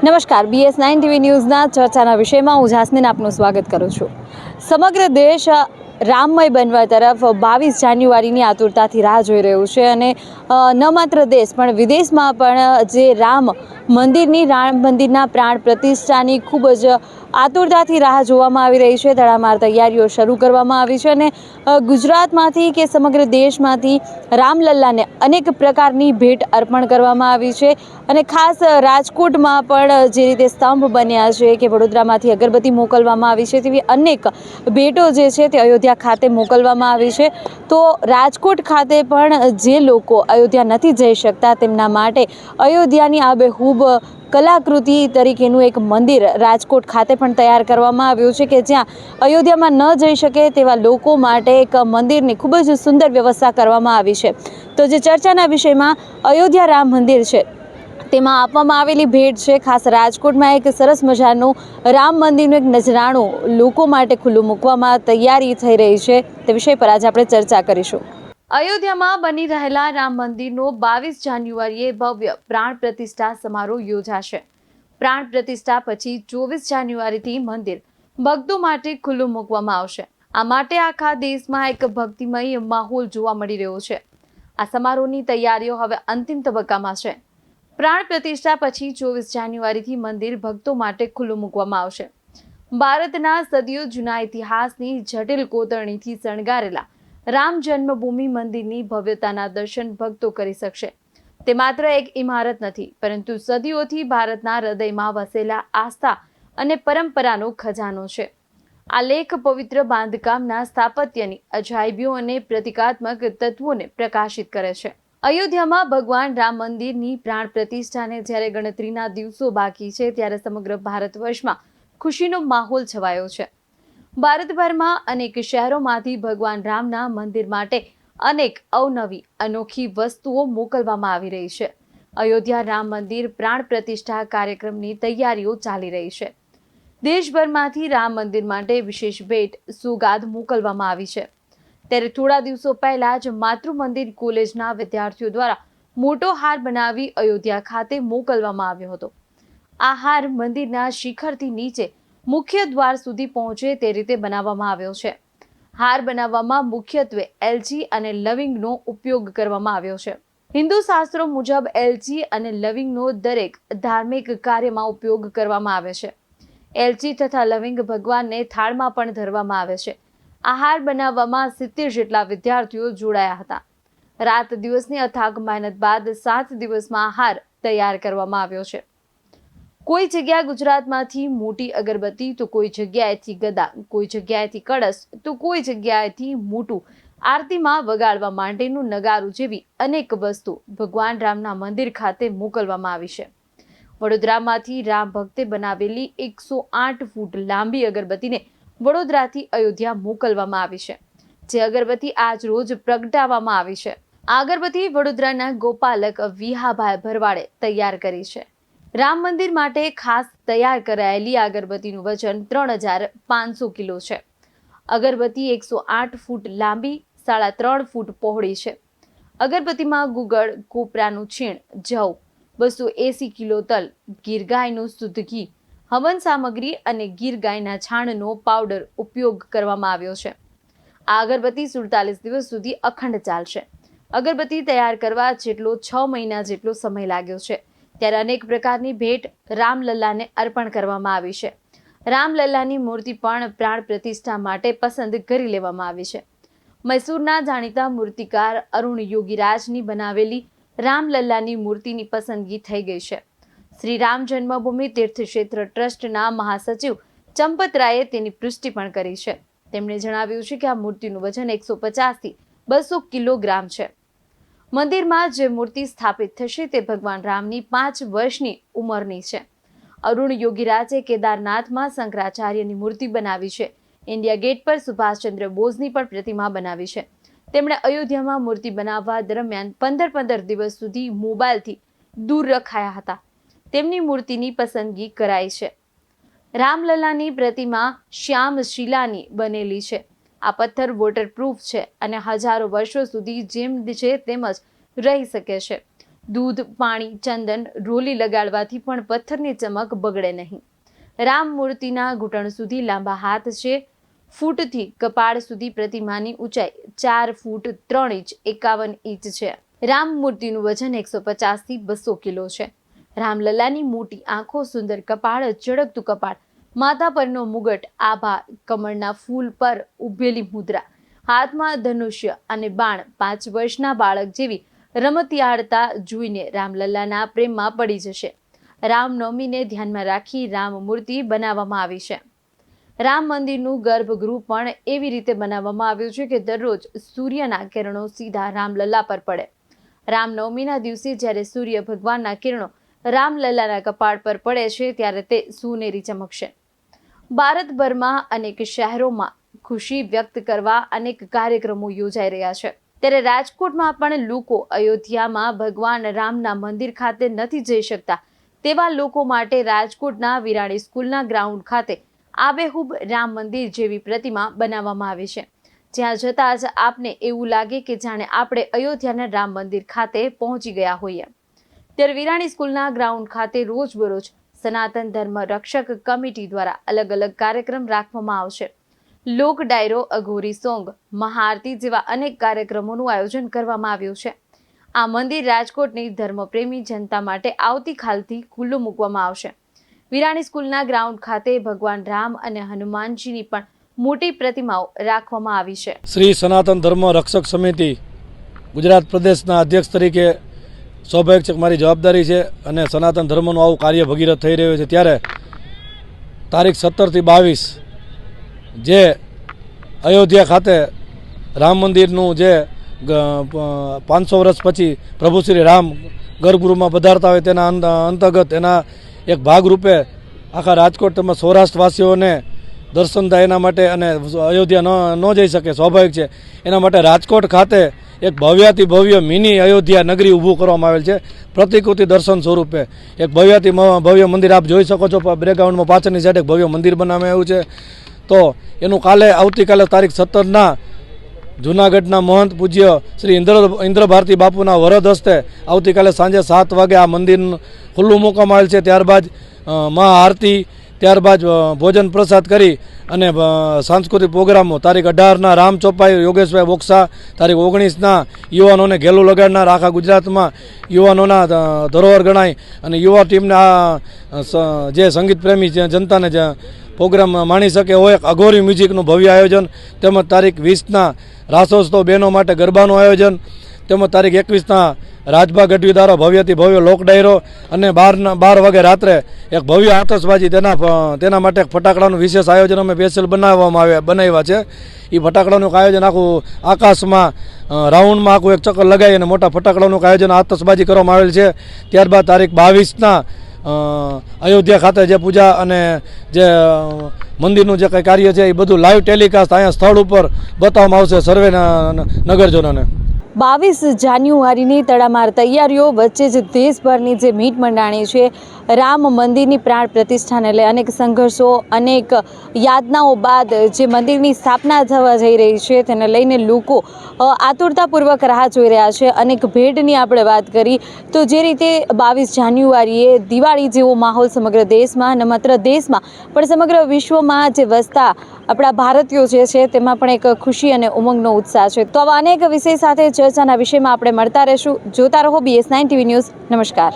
નમસ્કાર, BS9 TV ન્યૂઝના ચર્ચાના વિષયમાં હું જાસ્મીન આપનું સ્વાગત કરું છું. સમગ્ર દેશ રામમય બનવા તરફ 22 જાન્યુઆરીની આતુરતાથી રાહ જોઈ રહ્યું છે અને ન માત્ર દેશ પણ વિદેશમાં પણ જે રામ મંદિરના પ્રાણ પ્રતિષ્ઠાની ખૂબ જ આતુરતાથી રાહ જોવામાં આવી રહી છે. તડામાર તૈયારીઓ શરૂ કરવામાં આવી છે અને ગુજરાતમાંથી કે સમગ્ર દેશમાંથી રામલલ્લાને અનેક પ્રકારની ભેટ અર્પણ કરવામાં આવી છે અને ખાસ રાજકોટમાં પણ જે રીતે સ્તંભ બન્યા છે કે વડોદરામાંથી અગરબત્તી મોકલવામાં આવી છે, તેવી અનેક ભેટો જે છે તે અયોધ્યા ખાતે મોકલવામાં આવી છે. તો રાજકોટ ખાતે પણ જે લોકો અયોધ્યા નથી જઈ શકતા તેમના માટે અયોધ્યાની આબેહૂબ કલાકૃતિ તરીકેનું એક મંદિર રાજકોટ ખાતે પણ તૈયાર કરવામાં આવ્યું છે કે જ્યાં અયોધ્યામાં ન જઈ શકે તેવા લોકો માટે એક મંદિરની ખૂબ જ સુંદર વ્યવસ્થા કરવામાં આવી છે. તો જે ચર્ચાના વિષયમાં અયોધ્યા રામ મંદિર છે તેમાં આપવામાં આવેલી ભેટ છે. ખાસ રાજકોટમાં એક સરસ મજાનું રામ મંદિરનું એક નજરાણું લોકો માટે ખુલ્લું મૂકવામાં તૈયારી થઈ રહી છે. તે વિષય પર આજે આપણે ચર્ચા કરીશું. અયોધ્યામાં બની રહેલા રામ મંદિરનો 22 જાન્યુઆરીએ ભવ્ય પ્રાણ પ્રતિષ્ઠા સમારોહ યોજાશે. પ્રાણ પ્રતિષ્ઠા પછી 24 જાન્યુઆરીથી મંદિર ભક્તો માટે ખુલ્લું મૂકવામાં આવશે. આ માટે આખા દેશમાં એક ભક્તિમય માહોલ જોવા મળી રહ્યો છે. આ સમારોહની તૈયારીઓ હવે અંતિમ તબક્કામાં છે. પ્રાણ પ્રતિષ્ઠા પછી 24 જાન્યુઆરીથી મંદિર ભક્તો માટે ખુલ્લું મૂકવામાં આવશે. ભારતના સદીઓ જૂના ઇતિહાસની જટિલ કોતરણીથી શણગારેલા રામ જન્મભૂમિ મંદિરની ભવ્યતાના દર્શન ભક્તો કરી શકશે. તે માત્ર એક ઇમારત નથી, પરંતુ સદીઓથી ભારતના હૃદયમાં વસેલા આસ્થા અને પરંપરાનો ખજાનો છે. આ લેખ પવિત્ર બાંધકામના સ્થાપત્યની અજાયબીઓ અને પ્રતિકાત્મક તત્વોને પ્રકાશિત કરે છે. અયોધ્યામાં ભગવાન રામ મંદિરની પ્રાણ પ્રતિષ્ઠાને જ્યારે ગણતરીના દિવસો બાકી છે, ત્યારે સમગ્ર ભારત વર્ષમાં ખુશીનો માહોલ છવાયો છે. ભારતભરમાં અનેક શહેરોમાંથી ભગવાન રામના મંદિર માટે અનેક અવનવી અનોખી વસ્તુઓ મોકલવામાં આવી રહી છે. અયોધ્યા રામ મંદિર પ્રાણ પ્રતિષ્ઠા કાર્યક્રમની તૈયારીઓ ચાલી રહી છે. દેશભરમાંથી રામ મંદિર માટે વિશેષ ભેટ સોગાદ મોકલવામાં આવી છે. ત્યારે થોડા દિવસો પહેલા જ માતૃ મંદિર કોલેજના વિદ્યાર્થીઓ દ્વારા મોટો હાર બનાવી અયોધ્યા ખાતે મોકલવામાં આવ્યો હતો. આ હાર મંદિરના શિખરથી નીચે મુખ્ય દ્વાર સુધી પહોંચે તે રીતે બનાવવામાં આવ્યો છે. હાર બનાવવામાં મુખ્યત્વે એલચી અને લવિંગનો ઉપયોગ કરવામાં આવ્યો છે. હિન્દુ શાસ્ત્રો મુજબ એલચી અને લવિંગનો દરેક ધાર્મિક કાર્યમાં ઉપયોગ કરવામાં આવે છે. એલચી તથા લવિંગ ભગવાનને થાળમાં પણ ધરવામાં આવે છે. આ હાર બનાવવામાં 70 જેટલા વિદ્યાર્થીઓ જોડાયા હતા. રાત દિવસની અથાગ મહેનત બાદ 7 દિવસમાં હાર તૈયાર કરવામાં આવ્યો છે. કોઈ જગ્યા ગુજરાતમાંથી મોટી અગરબત્તી, તો કોઈ જગ્યાએથી ગદા, કોઈ જગ્યાએથી કળશ, તો કોઈ જગ્યાએથી મોટું આરતીમાં વગાડવા માટેનું નગારું જેવી અનેક વસ્તુ ભગવાન રામના મંદિર ખાતે મોકલવામાં આવી છે. વડોદરામાંથી રામ ભક્તે બનાવેલી 108 ફૂટ લાંબી અગરબત્તીને વડોદરાથી અયોધ્યા મોકલવામાં આવી છે. જે અગરબત્તી આજ રોજ પ્રગટાવવામાં આવી છે. આ અગરબત્તી વડોદરાના ગોપાલક વિહાભાઈ ભરવાડે તૈયાર કરી છે. રામ મંદિર માટે ખાસ તૈયાર કરાયેલી આ અગરબત્તીનું વજન 3500 કિલો છે. અગરબત્તી 108 ફૂટ લાંબી, 3.5 ફૂટ પહોળી છે. અગરબત્તીમાં ગુગળ, કોપરાનું છીણ, જવ, 280 કિલો તલ, ગીર ગાયનું શુદ્ધ ઘી, હવન સામગ્રી અને ગીર ગાયના છાણનો પાવડર ઉપયોગ કરવામાં આવ્યો છે. આ અગરબત્તી 47 દિવસ સુધી અખંડ ચાલશે. અગરબત્તી તૈયાર કરવા જેટલો 6 મહિના જેટલો સમય લાગ્યો છે. ત્યારે અનેક પ્રકારની ભેટ રામલલ્લાને અર્પણ કરવામાં આવી છે. રામલલ્લાની મૂર્તિ પણ પ્રાણ પ્રતિષ્ઠા માટે પસંદ કરી લેવામાં આવી છે. મૈસૂરના જાણીતા મૂર્તિકાર અરુણ યોગીરાજની બનાવેલી રામલલ્લાની મૂર્તિની પસંદગી થઈ ગઈ છે. શ્રી રામ જન્મભૂમિ તીર્થક્ષેત્ર ટ્રસ્ટના મહાસચિવ ચંપતરાયે તેની પુષ્ટિ પણ કરી છે. તેમણે જણાવ્યું છે કે આ મૂર્તિનું વજન 150 થી 200 કિલોગ્રામ છે. મંદિરમાં જે મૂર્તિ સ્થાપિત થશે તે ભગવાન રામની 5 વર્ષની ઉંમરની છે. અરુણ યોગીરાજે કેદારનાથમાં શંકરાચાર્યની મૂર્તિ બનાવી છે. ઇન્ડિયા ગેટ પર સુભાષચંદ્ર બોઝની પણ પ્રતિમા બનાવી છે. તેમણે અયોધ્યામાં મૂર્તિ બનાવવા દરમિયાન 15 દિવસ સુધી મોબાઈલથી દૂર રખાયા હતા. તેમની મૂર્તિની પસંદગી કરાઈ છે. રામલલ્લાની પ્રતિમા શ્યામ શિલાની બનેલી છે. આ પથ્થર વોટરપ્રૂફ છે અને હજારો વર્ષો સુધી જેમ છે તેમ જ રહી શકે છે. દૂધ, પાણી, ચંદન, રોલી લગાડવાથી પણ પથ્થરની ચમક બગડે નહીં. રામ મૂર્તિના ઘૂંટણ સુધી લાંબા હાથ છે. ફૂટથી કપાળ સુધી પ્રતિમાની ઊંચાઈ 4 ફૂટ 3 ઇંચ 51 ઇંચ છે. રામ મૂર્તિનું વજન 150 થી 200 કિલો છે. રામલલ્લાની મોટી આંખો, સુંદર કપાળ, ચળકતું કપાળ, માથા પરનો મુગટ, આભા, કમળના ફૂલ પર ઉભેલી મુદ્રા, હાથમાં ધનુષ્ય અને બાણ, 5 વર્ષના બાળક જેવી રમતિયાળતા જોઈને રામલલ્લાના પ્રેમમાં પડી જશે. રામનવમીને ધ્યાનમાં રાખી રામ મૂર્તિ બનાવવામાં આવી છે. રામ મંદિરનું ગર્ભગૃહ પણ એવી રીતે બનાવવામાં આવ્યું છે કે દરરોજ સૂર્યના કિરણો સીધા રામલલ્લા પર પડે. રામનવમીના દિવસે જ્યારે સૂર્ય ભગવાનના કિરણો રામલલ્લાના કપાળ પર પડે છે ત્યારે તે સોનેરી ચમકશે. ભારતભરમાં અનેક શહેરોમાં ખુશી વ્યક્ત કરવા અનેક કાર્યક્રમો યોજાઈ રહ્યા છે. ત્યારે રાજકોટમાં પણ લોકો અયોધ્યામાં ભગવાન રામના મંદિર ખાતે નથી જઈ શકતા તેવા લોકો માટે રાજકોટના વિરાણી સ્કૂલના ગ્રાઉન્ડ ખાતે આબેહૂબ રામ મંદિર જેવી પ્રતિમા બનાવવામાં આવી છે. જ્યાં જતાં જ આપને એવું લાગે કે જાણે આપણે અયોધ્યાના રામ મંદિર ખાતે પહોંચી ગયા હોઈએ. ત્યારે વિરાણી સ્કૂલના ગ્રાઉન્ડ ખાતે રોજબરોજ સનાતન ધર્મ રક્ષક કમિટી દ્વારા અલગ અલગ કાર્યક્રમ રાખવામાં આવશે. લોક ડાયરો, અઘોરી સોંગ, મહાઆરતી જેવા અનેક કાર્યક્રમોનું આયોજન કરવામાં આવ્યું છે. આ મંદિર રાજકોટની ધર્મપ્રેમી જનતા માટે આવતીકાલથી ખુલ્લું મૂકવામાં આવશે. વિરાણી સ્કૂલના ગ્રાઉન્ડ ખાતે ભગવાન રામ અને હનુમાનજીની પણ મોટી પ્રતિમાઓ રાખવામાં આવી છે. શ્રી સનાતન ધર્મ રક્ષક સમિતિ ગુજરાત પ્રદેશના અધ્યક્ષ તરીકે સ્વાભાવિક છે મારી જવાબદારી છે અને સનાતન ધર્મનું આવું કાર્ય ભગીરથ થઈ રહ્યું છે. ત્યારે તારીખ 17 થી 22 જે અયોધ્યા ખાતે રામ મંદિરનું જે 500 વર્ષ પછી પ્રભુ શ્રી રામ ગર્ભગૃહમાં પધારતા હોય તેના અંતર્ગત એના એક ભાગરૂપે આખા રાજકોટ તેમજ સૌરાષ્ટ્રવાસીઓને દર્શન થાય એના માટે અને અયોધ્યા ન જઈ શકે સ્વાભાવિક છે એના માટે રાજકોટ ખાતે એક ભવ્યાતિ ભવ્ય મિની અયોધ્યા નગરી ઊભું કરવામાં આવેલ છે. પ્રતિકૃતિ દર્શન સ્વરૂપે એક ભવ્યાતિ ભવ્ય મંદિર આપ જોઈ શકો છો. બેકગ્રાઉન્ડમાં પાછળની સાઈડ એક ભવ્ય મંદિર બનાવવામાં આવ્યું છે. તો એનું આવતીકાલે તારીખ 17ના જૂનાગઢના મહંત પૂજ્ય શ્રી ઇન્દ્ર ભારતી બાપુના વરદ હસ્તે આવતીકાલે સાંજે 7 વાગે આ મંદિર ખુલ્લું મૂકવામાં આવેલ છે. ત્યારબાદ મહાઆરતી, ત્યારબાદ ભોજન પ્રસાદ કરી અને સાંસ્કૃતિક પ્રોગ્રામો તારીખ 18ના રામ ચોપાઈ યોગેશભાઈ બોક્સા, તારીખ 19ના યુવાનોને ઘેલું લગાડનાર આખા ગુજરાતમાં યુવાનોના ધરોહર ગણાય અને યુવા ટીમને આ જે સંગીત પ્રેમી જનતાને પ્રોગ્રામ માણી શકે હોય એક અઘોરી મ્યુઝિકનું ભવ્ય આયોજન, તેમજ તારીખ 20ના રાસોત્સવ બહેનો માટે ગરબાનું આયોજન, તેમજ તારીખ 21ના રાજભા ગઢવી દ્વારા ભવ્યથી ભવ્ય લોક ડાયરો અને 12 વાગે રાત્રે એક ભવ્ય આતશબાજી તેના માટે એક ફટાકડાનું વિશેષ આયોજન અમે સ્પેશિયલ બનાવ્યા છે. એ ફટાકડાનું આયોજન આખું આકાશમાં રાઉન્ડમાં આખું એક ચક્કર લગાવી અને મોટા ફટાકડાનું આયોજન આતશબાજી કરવામાં આવેલ છે. ત્યારબાદ તારીખ 22ના અયોધ્યા ખાતે જે પૂજા અને જે મંદિરનું જે કંઈ કાર્ય છે એ બધું લાઈવ ટેલિકાસ્ટ અહીંયા સ્થળ ઉપર બતાવવામાં આવશે સર્વે નગરજનોને. 22 જાન્યુઆરીની તડામાર તૈયારીઓ વચ્ચે જ દેશભરની જે મીટ મંડાણી છે રામ મંદિરની પ્રાણ પ્રતિષ્ઠાને લઈ અનેક સંઘર્ષો, અનેક યાતનાઓ બાદ જે મંદિરની સ્થાપના થવા જઈ રહી છે તેને લઈને લોકો આતુરતાપૂર્વક રાહ જોઈ રહ્યા છે. અનેક ભેટની આપણે વાત કરી તો જે રીતે 22 જાન્યુઆરીએ દિવાળી જેવો માહોલ સમગ્ર દેશમાં, ન માત્ર દેશમાં પણ સમગ્ર વિશ્વમાં જે વસતા આપણા ભારતીયો જે છે તેમાં પણ એક ખુશી અને ઉમંગનો ઉત્સાહ છે. તો આવા અનેક વિષય સાથે ચર્ચાના વિષયમાં આપણે મળતા રહીશું. જોતા રહો BS9 TV ન્યૂઝ. નમસ્કાર.